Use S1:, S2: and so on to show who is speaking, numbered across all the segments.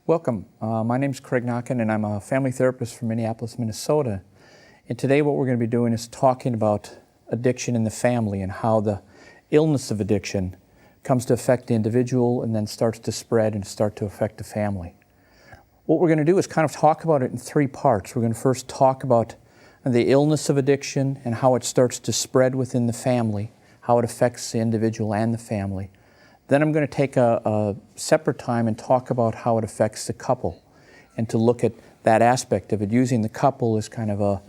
S1: Welcome. My name is Craig Nakken, and I'm a family therapist from Minneapolis, Minnesota. And today what we're going to be doing is talking about addiction in the family and how the illness of addiction comes to affect the individual and then starts to spread and start to affect the family. What we're going to do is kind of talk about it in three parts. We're going to first talk about the illness of addiction and how it starts to spread within the family, how it affects the individual and the family. Then I'm going to take a separate time and talk about how it affects the couple and to look at that aspect of it, using the couple as kind of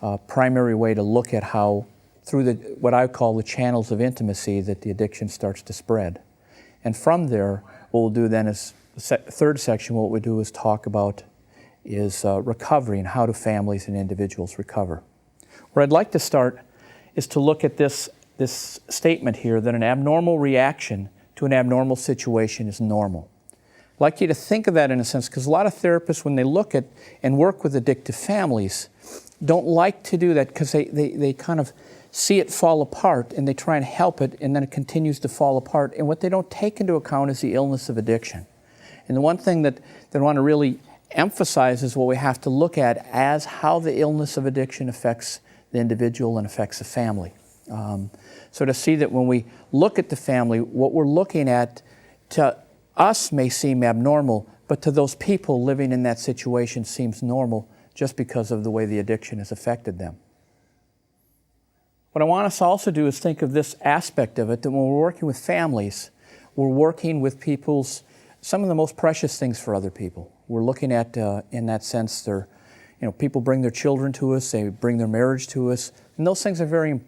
S1: a primary way to look at how, through what I call the channels of intimacy, that the addiction starts to spread. And from there, what we'll do then is, the third section, what we do is talk about is recovery and how do families and individuals recover. Where I'd like to start is to look at this statement here that an abnormal reaction to an abnormal situation is normal. I'd like you to think of that in a sense, because a lot of therapists, when they look at and work with addictive families, don't like to do that because they kind of see it fall apart and they try and help it, and then it continues to fall apart. And what they don't take into account is the illness of addiction. And the one thing that I want to really emphasize is what we have to look at as how the illness of addiction affects the individual and affects the family. So to see that when we look at the family, what we're looking at to us may seem abnormal, but to those people living in that situation seems normal just because of the way the addiction has affected them. What I want us to also do is think of this aspect of it, that when we're working with families, we're working with some of the most precious things for other people. We're looking at, in that sense, people bring their children to us, they bring their marriage to us, and those things are very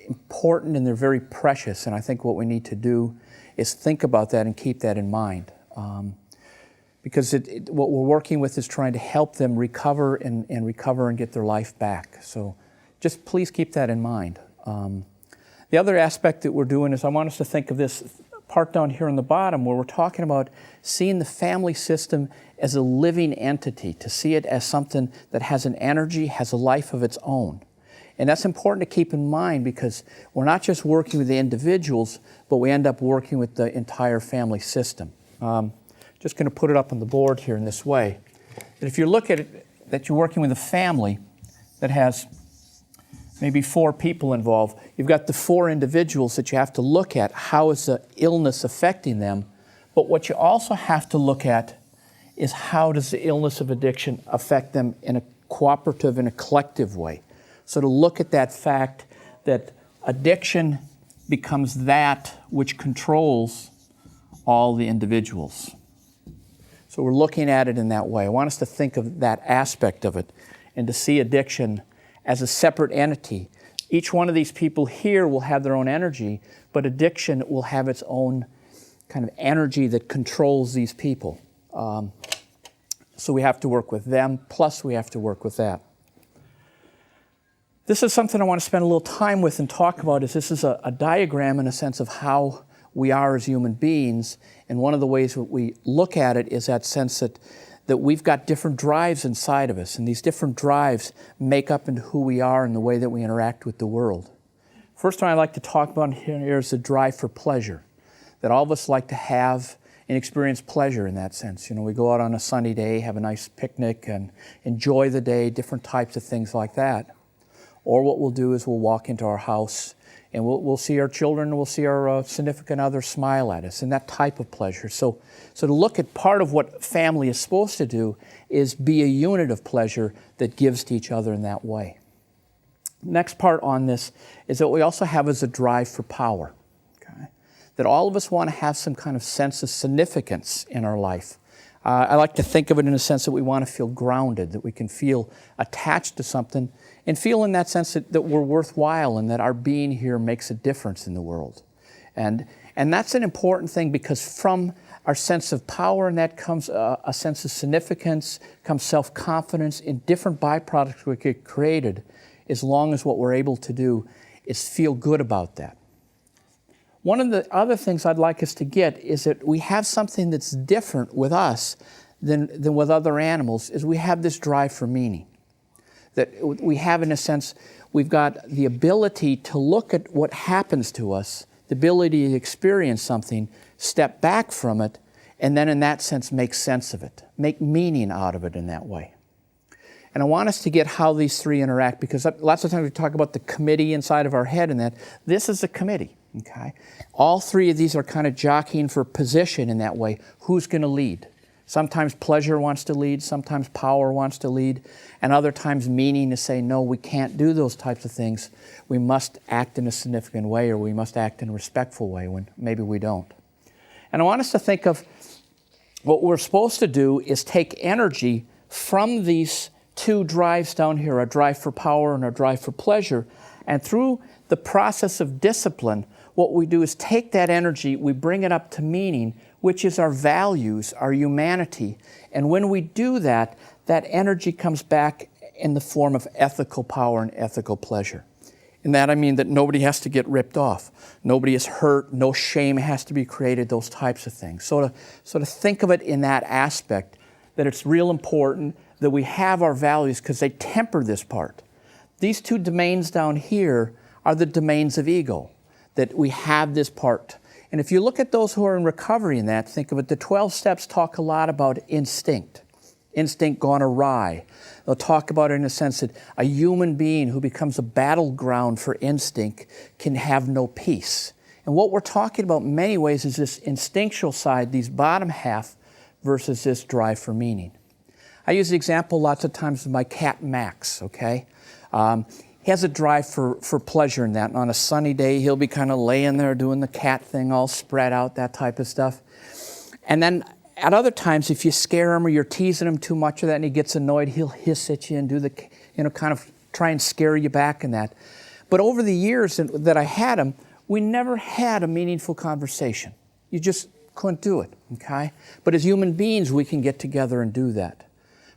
S1: important and they're very precious, and I think what we need to do is think about that and keep that in mind, because what we're working with is trying to help them recover and get their life back. So just please keep that in mind. The other aspect that we're doing is I want us to think of this part down here on the bottom where we're talking about seeing the family system as a living entity, to see it as something that has an energy, has a life of its own. And that's important to keep in mind because we're not just working with the individuals, but we end up working with the entire family system. Just going to put it up on the board here in this way. That if you look at it, that you're working with a family that has maybe 4 people involved, you've got the 4 individuals that you have to look at. How is the illness affecting them? But what you also have to look at is how does the illness of addiction affect them in a cooperative and a collective way. So to look at that fact that addiction becomes that which controls all the individuals. So we're looking at it in that way. I want us to think of that aspect of it and to see addiction as a separate entity. Each one of these people here will have their own energy, but addiction will have its own kind of energy that controls these people. So we have to work with them, plus we have to work with that. This is something I want to spend a little time with and talk about. This is a diagram in a sense of how we are as human beings, and one of the ways that we look at it is that sense that we've got different drives inside of us, and these different drives make up into who we are and the way that we interact with the world. First one I'd like to talk about here is the drive for pleasure, that all of us like to have and experience pleasure in that sense. We go out on a sunny day, have a nice picnic, and enjoy the day, different types of things like that. Or what we'll do is we'll walk into our house and we'll see our children, we'll see our significant other smile at us, and that type of pleasure. So to look at part of what family is supposed to do is be a unit of pleasure that gives to each other in that way. Next part on this is that we also have as a drive for power. Okay? That all of us want to have some kind of sense of significance in our life. I like to think of it in a sense that we want to feel grounded, that we can feel attached to something and feel in that sense that we're worthwhile and that our being here makes a difference in the world. And that's an important thing, because from our sense of power, and that comes a sense of significance, comes self-confidence in different byproducts we get created, as long as what we're able to do is feel good about that. One of the other things I'd like us to get is that we have something that's different with us than with other animals, is we have this drive for meaning. That we have, in a sense, we've got the ability to look at what happens to us, the ability to experience something, step back from it, and then in that sense make sense of it, make meaning out of it in that way. And I want us to get how these three interact, because lots of times we talk about the committee inside of our head, and that this is a committee, okay? All three of these are kind of jockeying for position in that way. Who's going to lead? Sometimes pleasure wants to lead, sometimes power wants to lead, and other times meaning to say, no, we can't do those types of things. We must act in a significant way, or we must act in a respectful way when maybe we don't. And I want us to think of what we're supposed to do is take energy from these two drives down here, a drive for power and a drive for pleasure, and through the process of discipline, what we do is take that energy, we bring it up to meaning, which is our values, our humanity. And when we do that, that energy comes back in the form of ethical power and ethical pleasure. In that I mean that nobody has to get ripped off. Nobody is hurt, no shame has to be created, those types of things. So to think of it in that aspect, that it's real important that we have our values, because they temper this part. These two domains down here are the domains of ego, that we have this part. And if you look at those who are in recovery in that, think of it, the 12 steps talk a lot about instinct gone awry. They'll talk about it in a sense that a human being who becomes a battleground for instinct can have no peace. And what we're talking about in many ways is this instinctual side, these bottom half, versus this drive for meaning. I use the example lots of times with my cat Max, okay? He has a drive for pleasure in that. And on a sunny day, he'll be kind of laying there doing the cat thing, all spread out, that type of stuff. And then at other times, if you scare him or you're teasing him too much of that and he gets annoyed, he'll hiss at you and do the, kind of try and scare you back in that. But over the years that I had him, we never had a meaningful conversation. You just couldn't do it, okay? But as human beings, we can get together and do that.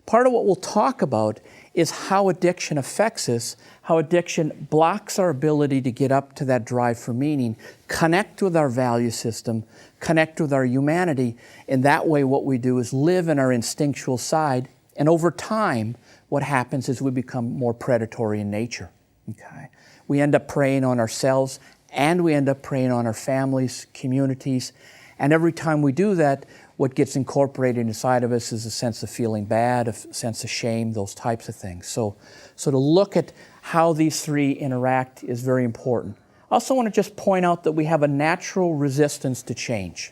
S1: Part of what we'll talk about is how addiction affects us, how addiction blocks our ability to get up to that drive for meaning, connect with our value system, connect with our humanity. And that way what we do is live in our instinctual side. And over time, what happens is we become more predatory in nature. Okay? We end up preying on ourselves, and we end up preying on our families, communities. And every time we do that, what gets incorporated inside of us is a sense of feeling bad, a sense of shame, those types of things. So to look at how these three interact is very important. I also want to just point out that we have a natural resistance to change.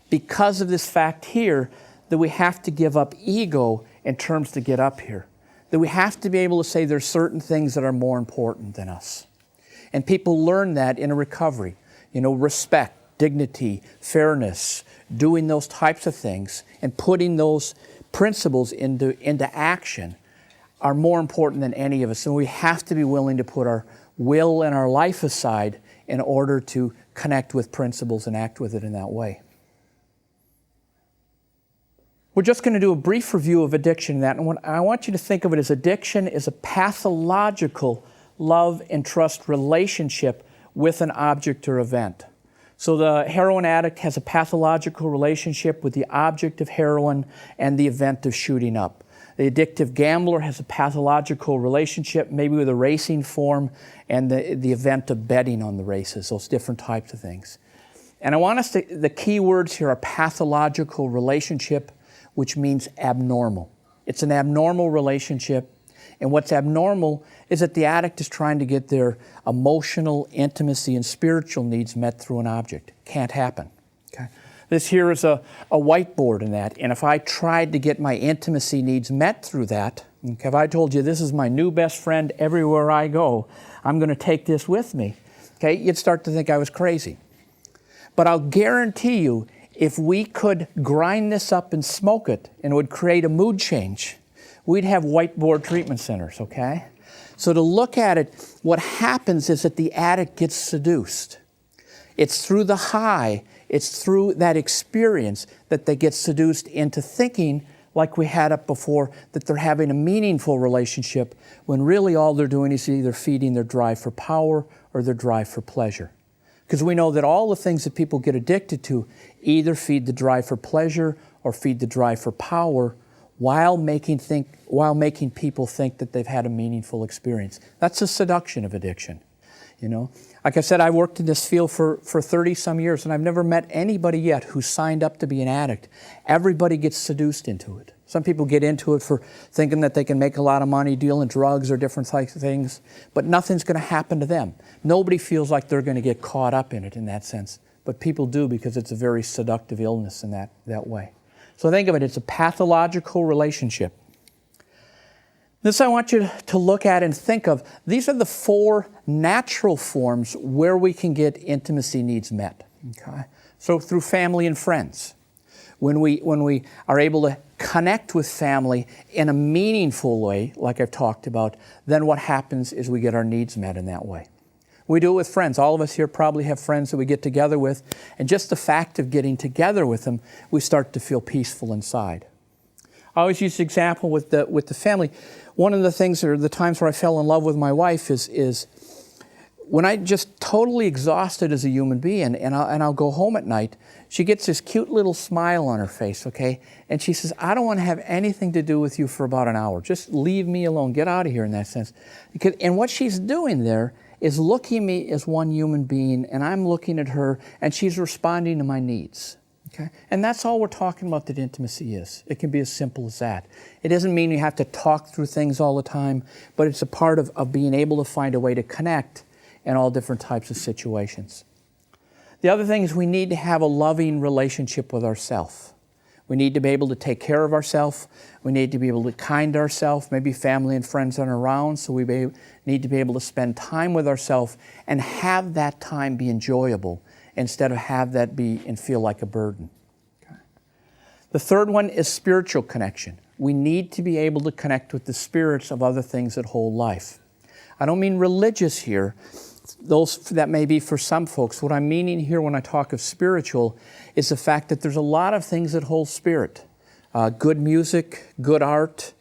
S1: Because of this fact here, that we have to give up ego in terms to get up here. That we have to be able to say there's certain things that are more important than us. And people learn that in a recovery. Respect, dignity, fairness, doing those types of things and putting those principles into action are more important than any of us. And we have to be willing to put our will and our life aside in order to connect with principles and act with it in that way. We're just going to do a brief review of addiction. And I want you to think of it as addiction is a pathological love and trust relationship with an object or event. So the heroin addict has a pathological relationship with the object of heroin and the event of shooting up. The addictive gambler has a pathological relationship maybe with a racing form and the event of betting on the races, those different types of things. And I want us to, the key words here are pathological relationship, which means abnormal. It's an abnormal relationship. And what's abnormal is that the addict is trying to get their emotional, intimacy, and spiritual needs met through an object. Can't happen. Okay? This here is a whiteboard in that. And if I tried to get my intimacy needs met through that, okay, if I told you this is my new best friend everywhere I go, I'm going to take this with me, okay, you'd start to think I was crazy. But I'll guarantee you, if we could grind this up and smoke it, and it would create a mood change, we'd have whiteboard treatment centers, okay? So to look at it, what happens is that the addict gets seduced. It's through the high, it's through that experience that they get seduced into thinking, like we had up before, that they're having a meaningful relationship when really all they're doing is either feeding their drive for power or their drive for pleasure. Because we know that all the things that people get addicted to either feed the drive for pleasure or feed the drive for power while making people think that they've had a meaningful experience. That's a seduction of addiction. Like I said, I worked in this field for 30 some years, and I've never met anybody yet who signed up to be an addict. Everybody gets seduced into it. Some people get into it for thinking that they can make a lot of money dealing drugs or different types of things, but nothing's going to happen to them. Nobody feels like they're going to get caught up in it in that sense, but people do because it's a very seductive illness in that way. So think of it, it's a pathological relationship. This I want you to look at and think of. These are the 4 natural forms where we can get intimacy needs met. Okay? So through family and friends. When we are able to connect with family in a meaningful way, like I've talked about, then what happens is we get our needs met in that way. We do it with friends. All of us here probably have friends that we get together with, and just the fact of getting together with them, we start to feel peaceful inside. I always use the example with the family. One of the things, or the times where I fell in love with my wife is when I just totally exhausted as a human being, and I'll go home at night, she gets this cute little smile on her face, okay? And she says, I don't want to have anything to do with you for about an hour. Just leave me alone. Get out of here in that sense. And what she's doing there is looking at me as one human being, and I'm looking at her, and she's responding to my needs. Okay? And that's all we're talking about that intimacy is. It can be as simple as that. It doesn't mean you have to talk through things all the time, but it's a part of being able to find a way to connect in all different types of situations. The other thing is we need to have a loving relationship with ourselves. We need to be able to take care of ourselves. We need to be able to kind to ourselves. Maybe family and friends aren't around, so we need to be able to spend time with ourselves and have that time be enjoyable, instead of have that be and feel like a burden. Okay. The third one is spiritual connection. We need to be able to connect with the spirits of other things that hold life. I don't mean religious here. Those that may be for some folks. What I'm meaning here when I talk of spiritual is the fact that there's a lot of things that hold spirit. Good music, good art,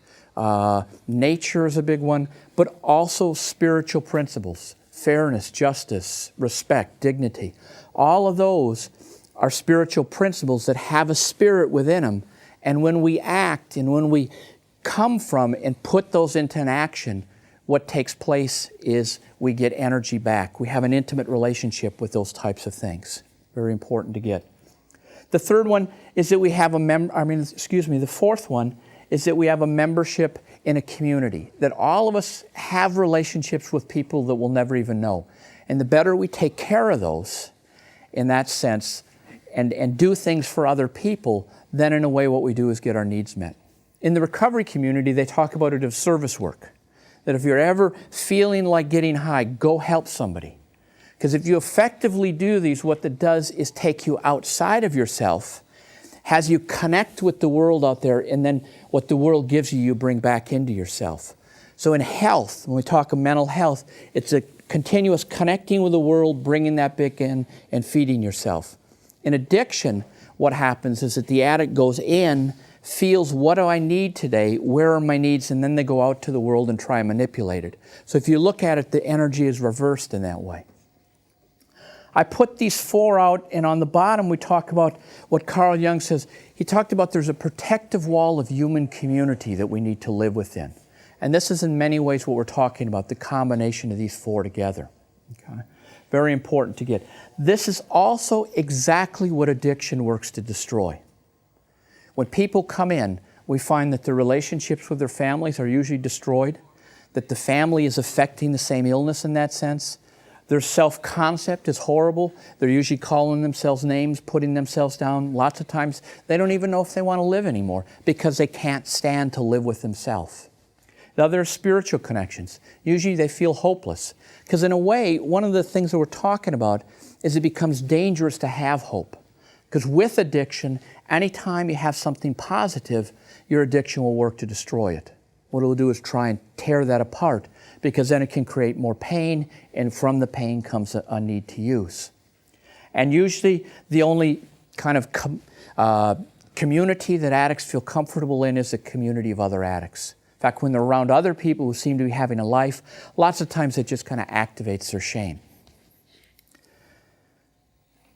S1: nature is a big one, but also spiritual principles. Fairness, justice, respect, dignity. All of those are spiritual principles that have a spirit within them. And when we act and when we come from and put those into an action, what takes place is we get energy back. We have an intimate relationship with those types of things. Very important to get. The third one is that we have the fourth one is that we have a membership in a community, that all of us have relationships with people that we'll never even know. And the better we take care of those in that sense and do things for other people, then in a way what we do is get our needs met. In the recovery community, they talk about it as service work. That if you're ever feeling like getting high, go help somebody. Because if you effectively do these, what it does is take you outside of yourself, has you connect with the world out there, and then what the world gives you, you bring back into yourself. So in health, when we talk of mental health, it's a continuous connecting with the world, bringing that back in, and feeding yourself. In addiction, what happens is that the addict goes in, feels, what do I need today? Where are my needs? And then they go out to the world and try and manipulate it. So if you look at it, the energy is reversed in that way. I put these four out, and on the bottom we talk about what Carl Jung says. He talked about there's a protective wall of human community that we need to live within. And this is in many ways what we're talking about, the combination of these four together. Okay? Very important to get. This is also exactly what addiction works to destroy. When people come in, we find that their relationships with their families are usually destroyed, that the family is affecting the same illness in that sense. Their self-concept is horrible. They're usually calling themselves names, putting themselves down. Lots of times they don't even know if they want to live anymore because they can't stand to live with themselves. The other are spiritual connections. Usually they feel hopeless because in a way, one of the things that we're talking about is it becomes dangerous to have hope. Because with addiction, anytime you have something positive, your addiction will work to destroy it. What it will do is try and tear that apart, because then it can create more pain, and from the pain comes a need to use. And usually the only kind of community that addicts feel comfortable in is the community of other addicts. In fact, when they're around other people who seem to be having a life, lots of times it just kind of activates their shame.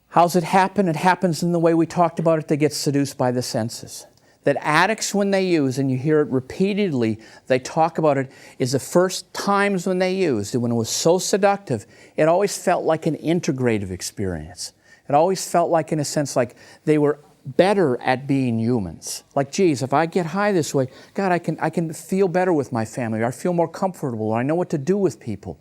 S1: How's it happen? It happens in the way we talked about it. They get seduced by the senses. That addicts, when they use, and you hear it repeatedly, they talk about it, is the first times when they used, when it was so seductive, it always felt like an integrative experience. It always felt like, in a sense, like they were better at being humans. Like, geez, if I get high this way, God, I can feel better with my family, or I feel more comfortable, or I know what to do with people.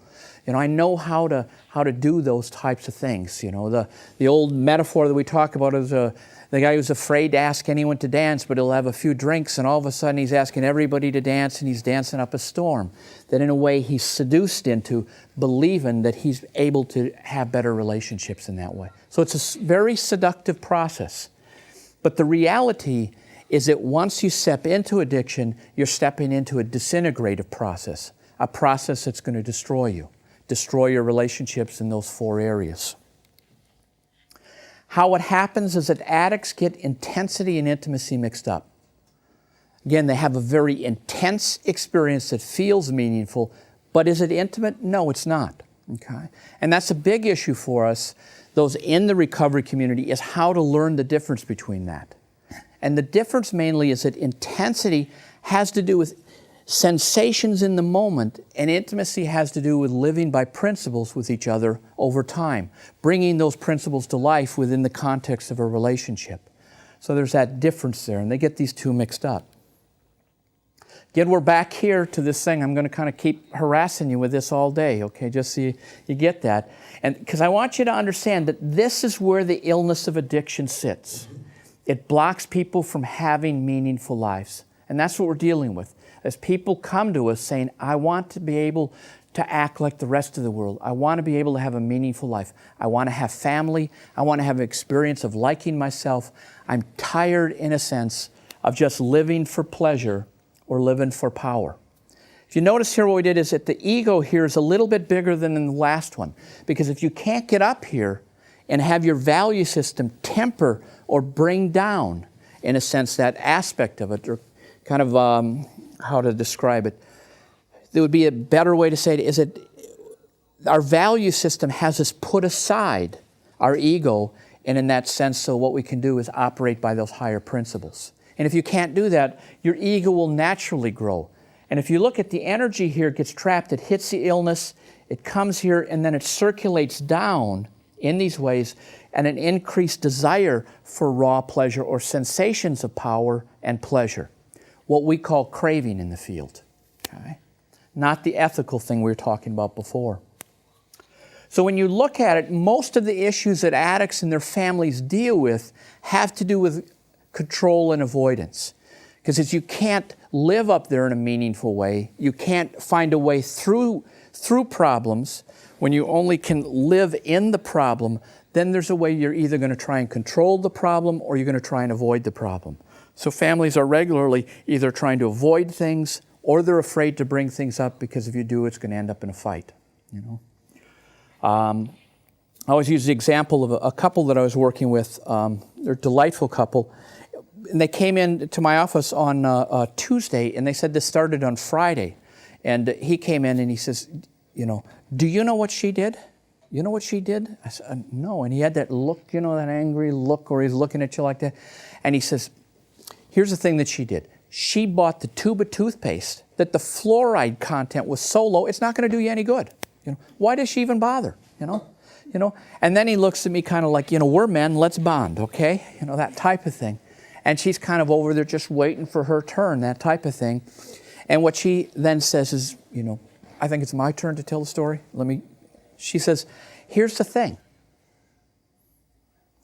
S1: You know, I know how to do those types of things. You know, the old metaphor that we talk about is the guy who's afraid to ask anyone to dance, but he'll have a few drinks, and all of a sudden he's asking everybody to dance, and he's dancing up a storm. That in a way he's seduced into believing that he's able to have better relationships in that way. So it's a very seductive process. But the reality is that once you step into addiction, you're stepping into a disintegrative process, a process that's going to destroy you. Destroy your relationships in those 4 areas. How it happens is that addicts get intensity and intimacy mixed up. Again, they have a very intense experience that feels meaningful, but is it intimate? No, it's not. Okay? And that's a big issue for us, those in the recovery community, is how to learn the difference between that. And the difference mainly is that intensity has to do with sensations in the moment, and intimacy has to do with living by principles with each other over time, bringing those principles to life within the context of a relationship. So there's that difference there, and they get these two mixed up. Again, we're back here to this thing. I'm going to kind of keep harassing you with this all day, okay, just so you get that. And because I want you to understand that this is where the illness of addiction sits. It blocks people from having meaningful lives, and that's what we're dealing with. As people come to us saying, I want to be able to act like the rest of the world. I want to be able to have a meaningful life. I want to have family. I want to have an experience of liking myself. I'm tired, in a sense, of just living for pleasure or living for power. If you notice here, what we did is that the ego here is a little bit bigger than in the last one. Because if you can't get up here and have your value system temper or bring down, in a sense, that aspect of it, or kind of how to describe it. There would be a better way to say it is that our value system has us put aside our ego, and in that sense, so what we can do is operate by those higher principles. And if you can't do that, your ego will naturally grow. And if you look at the energy here, it gets trapped, it hits the illness, it comes here, and then it circulates down in these ways, and an increased desire for raw pleasure or sensations of power and pleasure. What we call craving in the field, okay? Not the ethical thing we were talking about before. So when you look at it, most of the issues that addicts and their families deal with have to do with control and avoidance. Because if you can't live up there in a meaningful way, you can't find a way through problems, when you only can live in the problem, then there's a way you're either going to try and control the problem or you're going to try and avoid the problem. So families are regularly either trying to avoid things or they're afraid to bring things up because if you do, it's going to end up in a fight. You know, I always use the example of a couple that I was working with. They're a delightful couple. And they came in to my office on Tuesday, and they said this started on Friday. And he came in and he says, you know, do you know what she did? You know what she did? I said, no. And he had that look, you know, that angry look, or he's looking at you like that. And he says, here's the thing that she did. She bought the tube of toothpaste that the fluoride content was so low, it's not going to do you any good. You know, why does she even bother? You know. And then he looks at me kind of like, you know, we're men, let's bond, okay? You know, that type of thing. And she's kind of over there just waiting for her turn, that type of thing. And what she then says is, you know, I think it's my turn to tell the story. She says, here's the thing.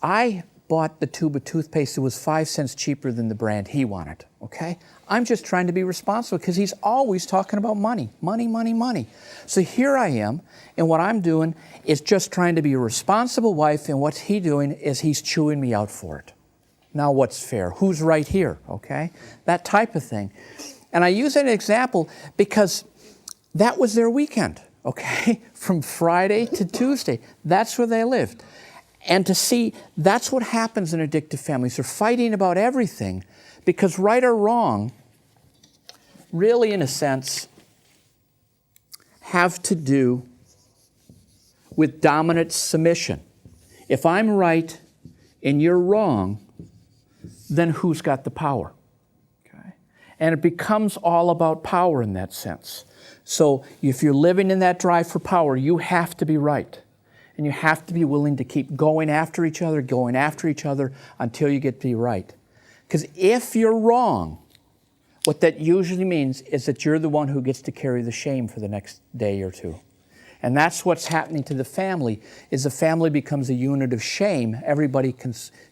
S1: I bought the tube of toothpaste that was 5 cents cheaper than the brand he wanted, okay? I'm just trying to be responsible because he's always talking about money, money, money, money. So here I am, and what I'm doing is just trying to be a responsible wife, and what's he doing is he's chewing me out for it. Now what's fair? Who's right here, okay? That type of thing. And I use an example because that was their weekend, okay? From Friday to Tuesday. That's where they lived. And to see that's what happens in addictive families. They're fighting about everything because right or wrong, really in a sense, have to do with dominant submission. If I'm right and you're wrong, then who's got the power? Okay? And it becomes all about power in that sense. So if you're living in that drive for power, you have to be right. And you have to be willing to keep going after each other until you get to be right. Because if you're wrong, what that usually means is that you're the one who gets to carry the shame for the next day or two. And that's what's happening to the family, is the family becomes a unit of shame. Everybody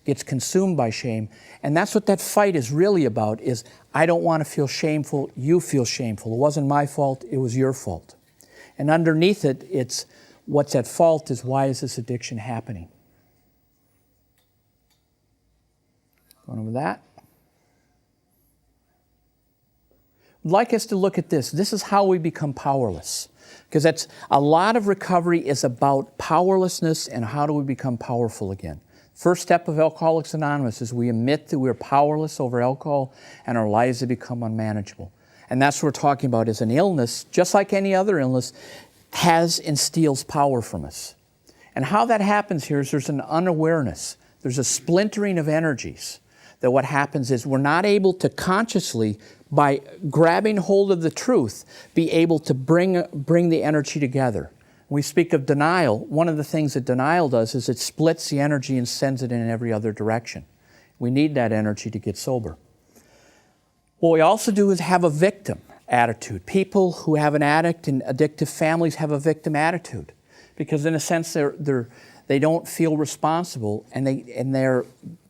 S1: gets consumed by shame. And that's what that fight is really about, is I don't want to feel shameful, you feel shameful. It wasn't my fault, it was your fault. And underneath it, it's what's at fault is why is this addiction happening? Going over that. I'd like us to look at this. This is how we become powerless. Because that's a lot of recovery is about powerlessness and how do we become powerful again. First step of Alcoholics Anonymous is we admit that we're powerless over alcohol and our lives have become unmanageable. And that's what we're talking about, is an illness, just like any other illness, has and steals power from us. And how that happens here is there's an unawareness. There's a splintering of energies. That what happens is we're not able to consciously, by grabbing hold of the truth, be able to bring the energy together. When we speak of denial, one of the things that denial does is it splits the energy and sends it in every other direction. We need that energy to get sober. What we also do is have a victim attitude. People who have an addict in addictive families have a victim attitude because in a sense they don't feel responsible and they're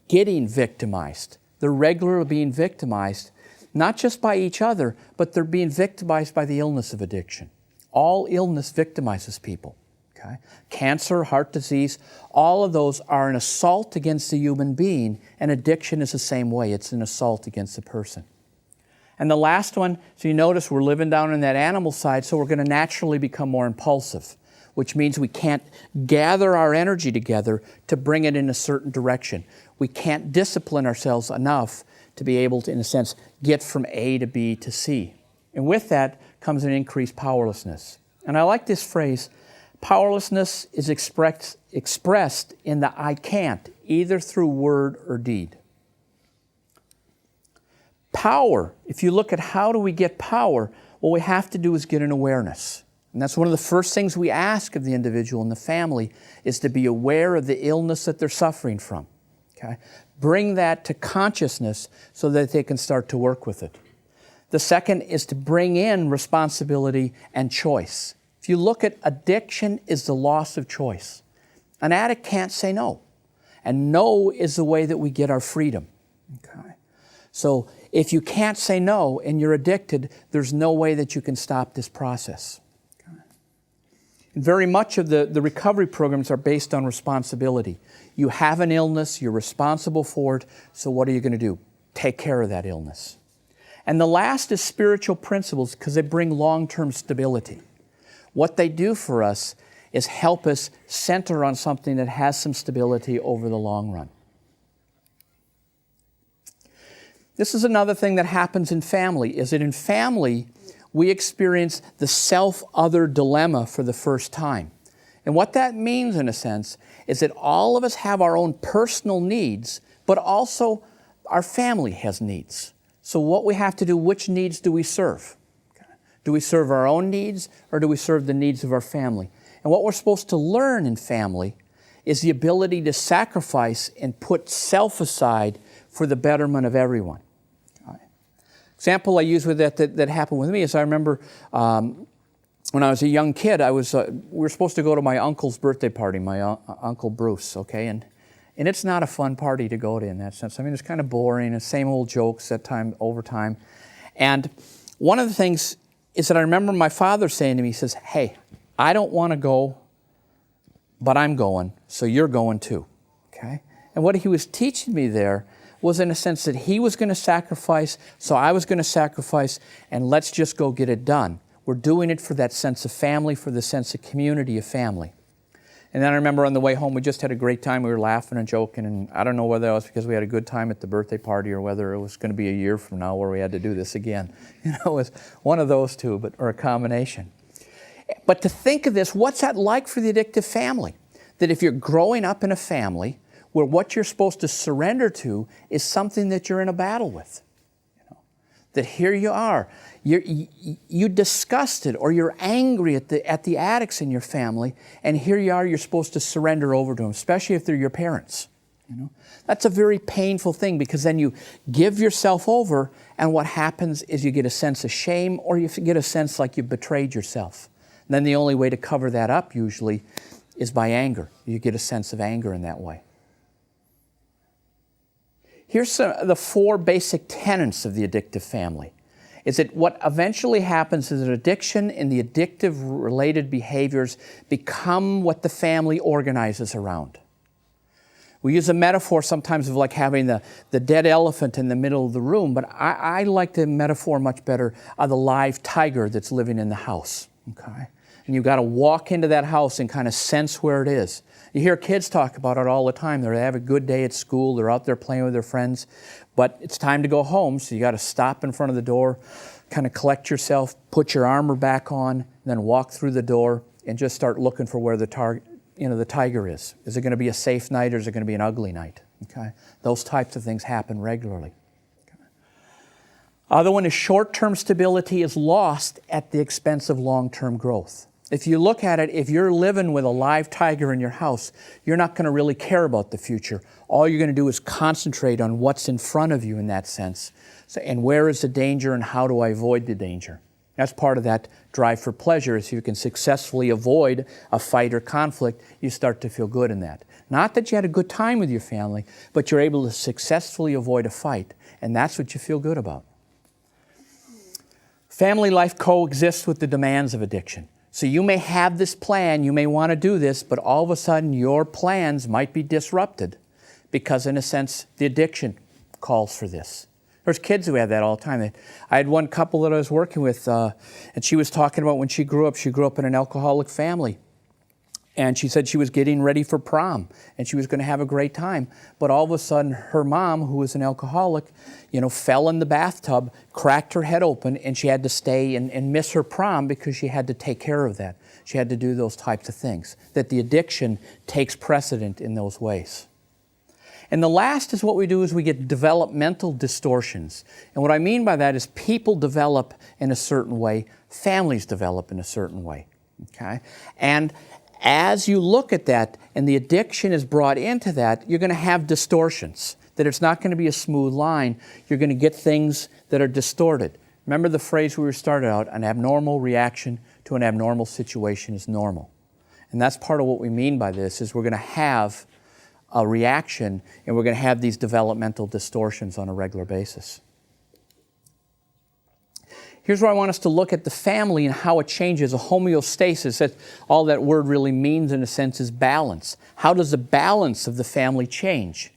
S1: getting victimized. They're regularly being victimized, not just by each other, but they're being victimized by the illness of addiction. All illness victimizes people. Okay? Cancer, heart disease, all of those are an assault against the human being, and addiction is the same way. It's an assault against the person. And the last one, so you notice we're living down in that animal side, so we're going to naturally become more impulsive, which means we can't gather our energy together to bring it in a certain direction. We can't discipline ourselves enough to be able to, in a sense, get from A to B to C. And with that comes an increased powerlessness. And I like this phrase, powerlessness is expressed in the I can't, either through word or deed. Power, if you look at how do we get power, what we have to do is get an awareness. And that's one of the first things we ask of the individual and the family is to be aware of the illness that they're suffering from. Okay? Bring that to consciousness so that they can start to work with it. The second is to bring in responsibility and choice. If you look at addiction is the loss of choice. An addict can't say no. And no is the way that we get our freedom. Okay? So if you can't say no and you're addicted, there's no way that you can stop this process. Very much of the recovery programs are based on responsibility. You have an illness, you're responsible for it, so what are you going to do? Take care of that illness. And the last is spiritual principles because they bring long-term stability. What they do for us is help us center on something that has some stability over the long run. This is another thing that happens in family, is that in family, we experience the self-other dilemma for the first time. And what that means, in a sense, is that all of us have our own personal needs, but also our family has needs. So what we have to do, which needs do we serve? Do we serve our own needs, or do we serve the needs of our family? And what we're supposed to learn in family is the ability to sacrifice and put self aside for the betterment of everyone. Example I use with that happened with me is I remember when I was a young kid, we were supposed to go to my uncle's birthday party, my Uncle Bruce, okay? And it's not a fun party to go to in that sense. I mean, it's kind of boring, the same old jokes over time. And one of the things is that I remember my father saying to me, he says, hey, I don't want to go, but I'm going, so you're going too, okay? And what he was teaching me there was in a sense that he was going to sacrifice, so I was going to sacrifice, and let's just go get it done. We're doing it for that sense of family, for the sense of community of family. And then I remember on the way home, we just had a great time. We were laughing and joking, and I don't know whether that was because we had a good time at the birthday party or whether it was going to be a year from now where we had to do this again. You know, it was one of those two, or a combination. But to think of this, what's that like for the addictive family? That if you're growing up in a family where what you're supposed to surrender to is something that you're in a battle with. That here you are, you disgusted or you're angry at the addicts in your family, and here you are, you're supposed to surrender over to them, especially if they're your parents. You know, that's a very painful thing, because then you give yourself over, and what happens is you get a sense of shame, or you get a sense like you've betrayed yourself. And then the only way to cover that up usually is by anger. You get a sense of anger in that way. Here's the 4 basic tenets of the addictive family. Is that what eventually happens is that addiction and the addictive related behaviors become what the family organizes around. We use a metaphor sometimes of like having the dead elephant in the middle of the room, but I like the metaphor much better of the live tiger that's living in the house. Okay? And you've got to walk into that house and kind of sense where it is. You hear kids talk about it all the time. They have a good day at school. They're out there playing with their friends. But it's time to go home, so you got to stop in front of the door, kind of collect yourself, put your armor back on, and then walk through the door and just start looking for where the tiger is. Is it going to be a safe night, or is it going to be an ugly night? Okay? Those types of things happen regularly. Okay. Other one is short-term stability is lost at the expense of long-term growth. If you look at it, if you're living with a live tiger in your house, you're not going to really care about the future. All you're going to do is concentrate on what's in front of you in that sense. So, and where is the danger, and how do I avoid the danger? That's part of that drive for pleasure. Is if you can successfully avoid a fight or conflict, you start to feel good in that. Not that you had a good time with your family, but you're able to successfully avoid a fight, and that's what you feel good about. Family life coexists with the demands of addiction. So you may have this plan, you may want to do this, but all of a sudden your plans might be disrupted because, in a sense, the addiction calls for this. There's kids who have that all the time. I had one couple that I was working with, and she was talking about when she grew up in an alcoholic family. And she said she was getting ready for prom, and she was going to have a great time. But all of a sudden, her mom, who was an alcoholic, fell in the bathtub, cracked her head open, and she had to stay and miss her prom because she had to take care of that. She had to do those types of things. That the addiction takes precedent in those ways. And the last is what we do is we get developmental distortions. And what I mean by that is people develop in a certain way, families develop in a certain way. Okay? And as you look at that and the addiction is brought into that, you're going to have distortions, that it's not going to be a smooth line. You're going to get things that are distorted. Remember the phrase we started out, an abnormal reaction to an abnormal situation is normal. And that's part of what we mean by this, is we're going to have a reaction and we're going to have these developmental distortions on a regular basis. Here's where I want us to look at the family and how it changes, a homeostasis. That all that word really means, in a sense, is balance. How does the balance of the family change?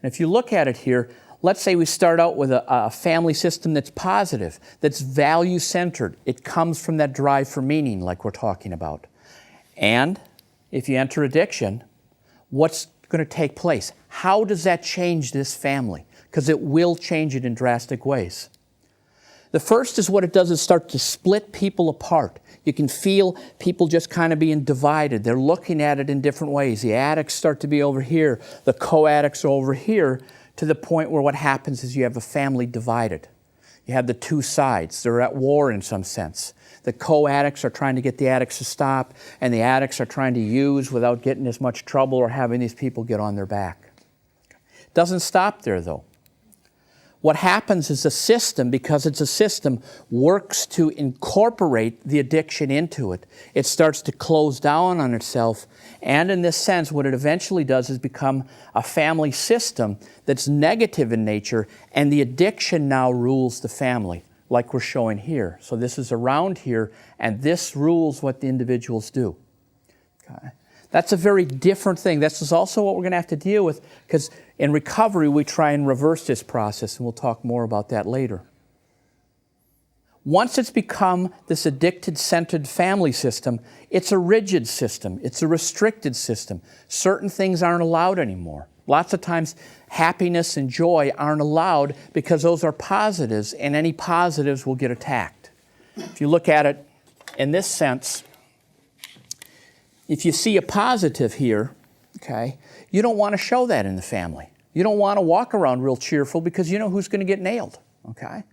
S1: And if you look at it here, let's say we start out with a family system that's positive, that's value-centered. It comes from that drive for meaning, like we're talking about. And if you enter addiction, what's going to take place? How does that change this family? Because it will change it in drastic ways. The first is what it does is start to split people apart. You can feel people just kind of being divided. They're looking at it in different ways. The addicts start to be over here. The co-addicts are over here, to the point where what happens is you have a family divided. You have the two sides. They're at war in some sense. The co-addicts are trying to get the addicts to stop, and the addicts are trying to use without getting as much trouble or having these people get on their back. It doesn't stop there, though. What happens is the system, because it's a system, works to incorporate the addiction into it. It starts to close down on itself, and in this sense, what it eventually does is become a family system that's negative in nature, and the addiction now rules the family, like we're showing here. So this is around here, and this rules what the individuals do. Okay. That's a very different thing. This is also what we're going to have to deal with, because in recovery, we try and reverse this process, and we'll talk more about that later. Once it's become this addicted-centered family system, it's a rigid system. It's a restricted system. Certain things aren't allowed anymore. Lots of times, happiness and joy aren't allowed because those are positives, and any positives will get attacked. If you look at it in this sense, if you see a positive here, okay, you don't want to show that in the family. You don't want to walk around real cheerful because you know who's going to get nailed, okay?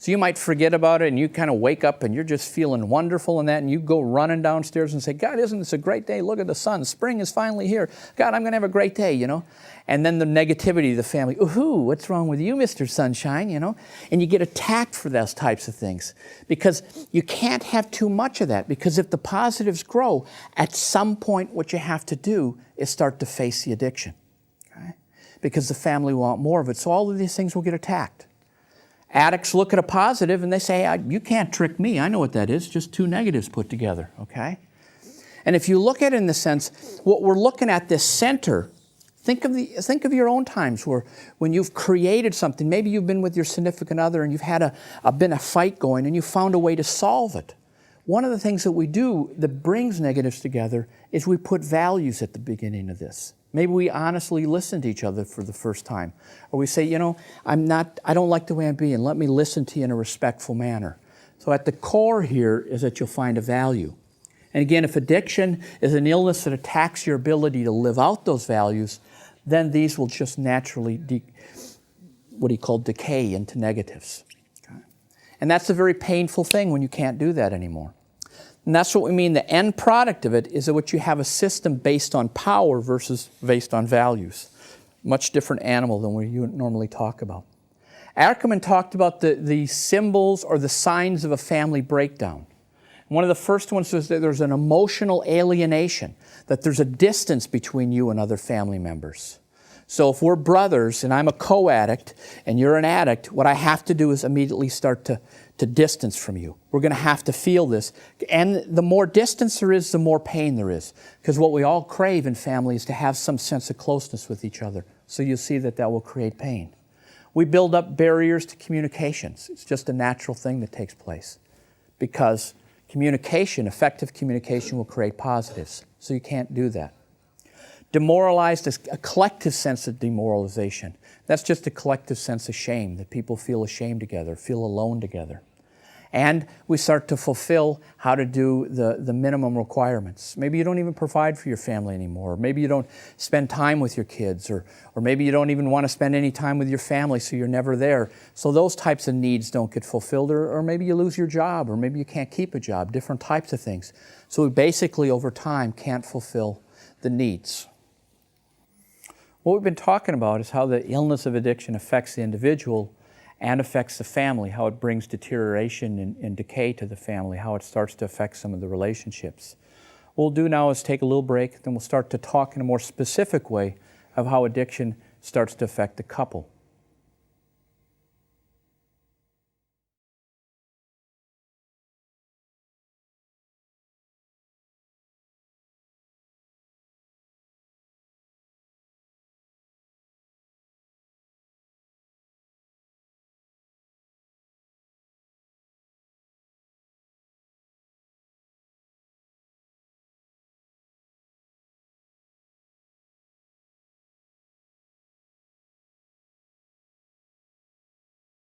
S1: So you might forget about it and you kind of wake up and you're just feeling wonderful and that, and you go running downstairs and say, God, isn't this a great day? Look at the sun. Spring is finally here. God, I'm going to have a great day, you know. And then the negativity of the family, ooh, what's wrong with you, Mr. Sunshine, you know. And you get attacked for those types of things because you can't have too much of that, because if the positives grow, at some point what you have to do is start to face the addiction, okay? Because the family want more of it. So all of these things will get attacked. Addicts look at a positive and they say, you can't trick me. I know what that is, just two negatives put together, okay? And if you look at it in the sense, what we're looking at, this center, think of your own times where when you've created something, maybe you've been with your significant other and you've had been a fight going and you found a way to solve it. One of the things that we do that brings negatives together is we put values at the beginning of this. Maybe we honestly listen to each other for the first time. Or we say, you know, I don't like the way I'm being. Let me listen to you in a respectful manner. So at the core here is that you'll find a value. And again, if addiction is an illness that attacks your ability to live out those values, then these will just naturally decay into negatives. Okay? And that's a very painful thing when you can't do that anymore. And that's what we mean. The end product of it is that what you have a system based on power versus based on values. Much different animal than we normally talk about. Ackerman talked about the symbols or the signs of a family breakdown. One of the first ones was that there's an emotional alienation, that there's a distance between you and other family members. So if we're brothers and I'm a co-addict and you're an addict, what I have to do is immediately start to distance from you. We're going to have to feel this. And the more distance there is, the more pain there is. Because what we all crave in family is to have some sense of closeness with each other. So you'll see that will create pain. We build up barriers to communications. It's just a natural thing that takes place. Because effective communication will create positives. So you can't do that. Demoralized is a collective sense of demoralization. That's just a collective sense of shame, that people feel ashamed together, feel alone together. And we start to fulfill how to do the minimum requirements. Maybe you don't even provide for your family anymore. Or maybe you don't spend time with your kids. Or maybe you don't even want to spend any time with your family, so you're never there. So those types of needs don't get fulfilled. Or maybe you lose your job. Or maybe you can't keep a job. Different types of things. So we basically, over time, can't fulfill the needs. What we've been talking about is how the illness of addiction affects the individual and affects the family, how it brings deterioration and decay to the family, how it starts to affect some of the relationships. What we'll do now is take a little break, then we'll start to talk in a more specific way of how addiction starts to affect the couple.